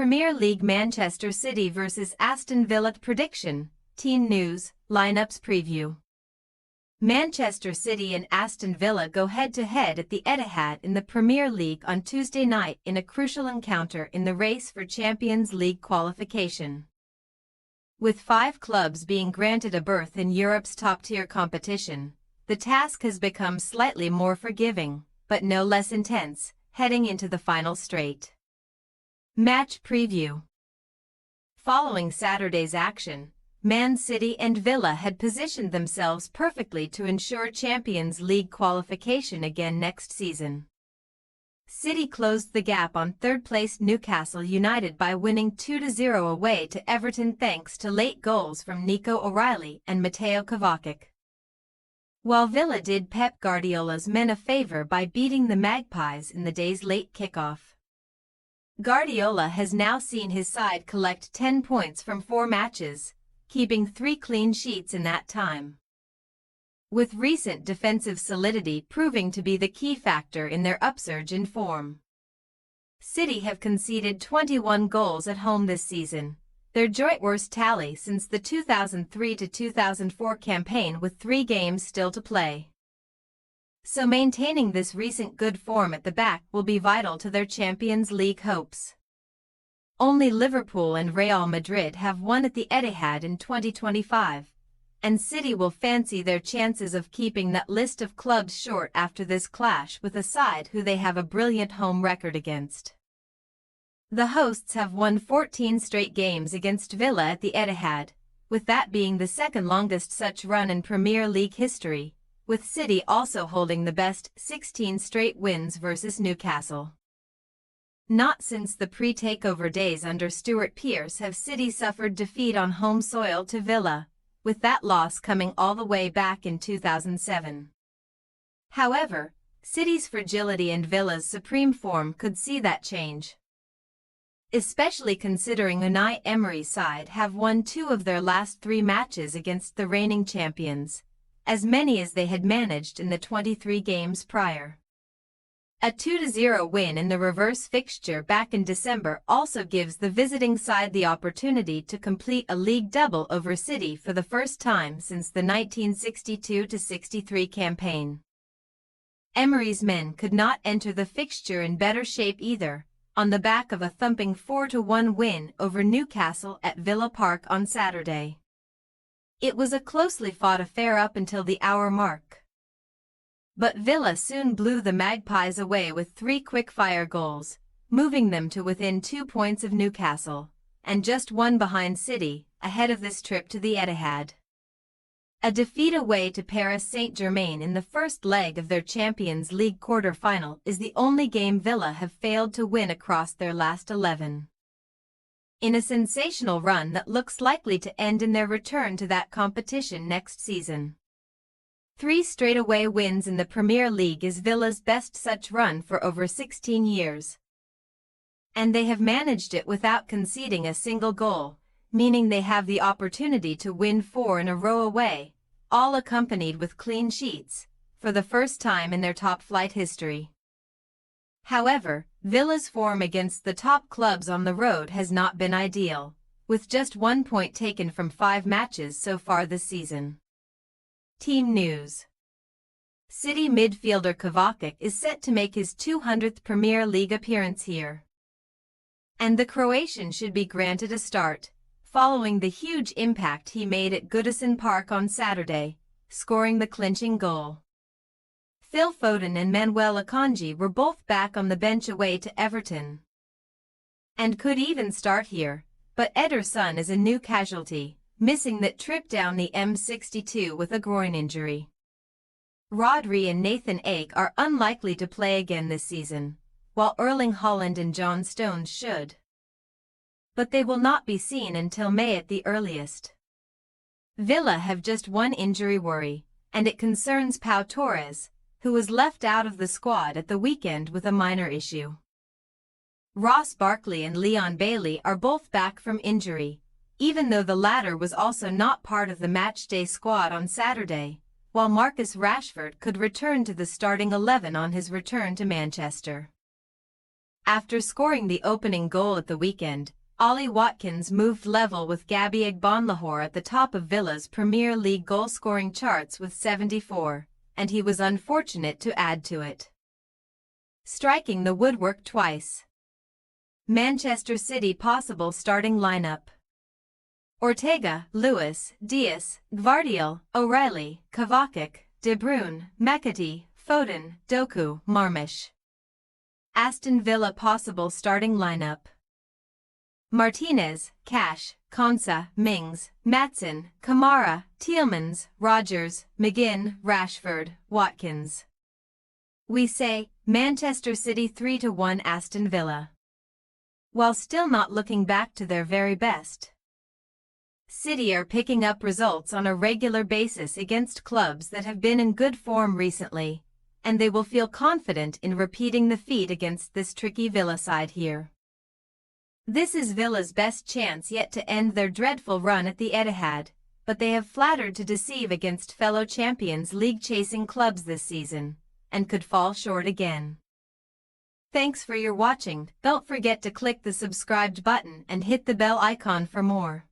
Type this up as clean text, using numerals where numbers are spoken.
Premier League, Manchester City vs Aston Villa prediction, team news, lineups preview. Manchester City and Aston Villa go head-to-head at the Etihad in the Premier League on Tuesday night in a crucial encounter in the race for Champions League qualification. With 5 clubs being granted a berth in Europe's top-tier competition, the task has become slightly more forgiving, but no less intense, heading into the final straight. Match preview. Following Saturday's action, Man City and Villa had positioned themselves perfectly to ensure Champions League qualification again next season. City closed the gap on third-placed Newcastle United by winning 2-0 away to Everton thanks to late goals from Nico O'Reilly and Mateo Kovacic. While Villa did Pep Guardiola's men a favour by beating the Magpies in the day's late kickoff. Guardiola has now seen his side collect 10 points from 4 matches, keeping 3 clean sheets in that time. With recent defensive solidity proving to be the key factor in their upsurge in form. City have conceded 21 goals at home this season, their joint worst tally since the 2003-2004 campaign, with 3 games still to play. So maintaining this recent good form at the back will be vital to their Champions League hopes. Only Liverpool and Real Madrid have won at the Etihad in 2025, and City will fancy their chances of keeping that list of clubs short after this clash with a side who they have a brilliant home record against. The hosts have won 14 straight games against Villa at the Etihad, with that being the second longest such run in Premier League history, with City also holding the best 16 straight wins versus Newcastle. Not since the pre-takeover days under Stuart Pearce have City suffered defeat on home soil to Villa, with that loss coming all the way back in 2007. However, City's fragility and Villa's supreme form could see that change. Especially considering Unai Emery's side have won 2 of their last 3 matches against the reigning champions, as many as they had managed in the 23 games prior. A 2-0 win in the reverse fixture back in December also gives the visiting side the opportunity to complete a league double over City for the first time since the 1962-63 campaign. Emery's men could not enter the fixture in better shape either, on the back of a thumping 4-1 win over Newcastle at Villa Park on Saturday. It was a closely fought affair up until the hour mark. But Villa soon blew the Magpies away with 3 quick-fire goals, moving them to within 2 points of Newcastle, and just 1 behind City, ahead of this trip to the Etihad. A defeat away to Paris Saint-Germain in the first leg of their Champions League quarter-final is the only game Villa have failed to win across their last 11. In a sensational run that looks likely to end in their return to that competition next season. 3 straight-away wins in the Premier League is Villa's best such run for over 16 years. And they have managed it without conceding a single goal, meaning they have the opportunity to win 4 in a row away, all accompanied with clean sheets, for the first time in their top-flight history. However, Villa's form against the top clubs on the road has not been ideal, with just 1 point taken from 5 matches so far this season. Team news. City midfielder Kovacic is set to make his 200th Premier League appearance here. And the Croatian should be granted a start, following the huge impact he made at Goodison Park on Saturday, scoring the clinching goal. Phil Foden and Manuel Akanji were both back on the bench away to Everton. And could even start here, but Ederson is a new casualty, missing that trip down the M62 with a groin injury. Rodri and Nathan Ake are unlikely to play again this season, while Erling Haaland and John Stones should. But they will not be seen until May at the earliest. Villa have just 1 injury worry, and it concerns Pau Torres, who was left out of the squad at the weekend with a minor issue. Ross Barkley and Leon Bailey are both back from injury, even though the latter was also not part of the matchday squad on Saturday, while Marcus Rashford could return to the starting 11 on his return to Manchester. After scoring the opening goal at the weekend, Ollie Watkins moved level with Gabby Agbonlahor at the top of Villa's Premier League goal-scoring charts with 74, and he was unfortunate to add to it, striking the woodwork twice. Manchester City possible starting lineup: Ortega, Lewis, Diaz, Gvardiol, O'Reilly, Kovacic, De Bruyne, McAtee, Foden, Doku, Marmish. Aston Villa possible starting lineup: Martinez, Cash, Konsa, Mings, Maatsen, Kamara, Tielemans, Rodgers, McGinn, Rashford, Watkins. We say, Manchester City 3-1 Aston Villa. While still not looking back to their very best, City are picking up results on a regular basis against clubs that have been in good form recently, and they will feel confident in repeating the feat against this tricky Villa side here. This is Villa's best chance yet to end their dreadful run at the Etihad, but they have flattered to deceive against fellow Champions League-chasing clubs this season, and could fall short again. Thanks for your watching. Don't forget to click the subscribed button and hit the bell icon for more.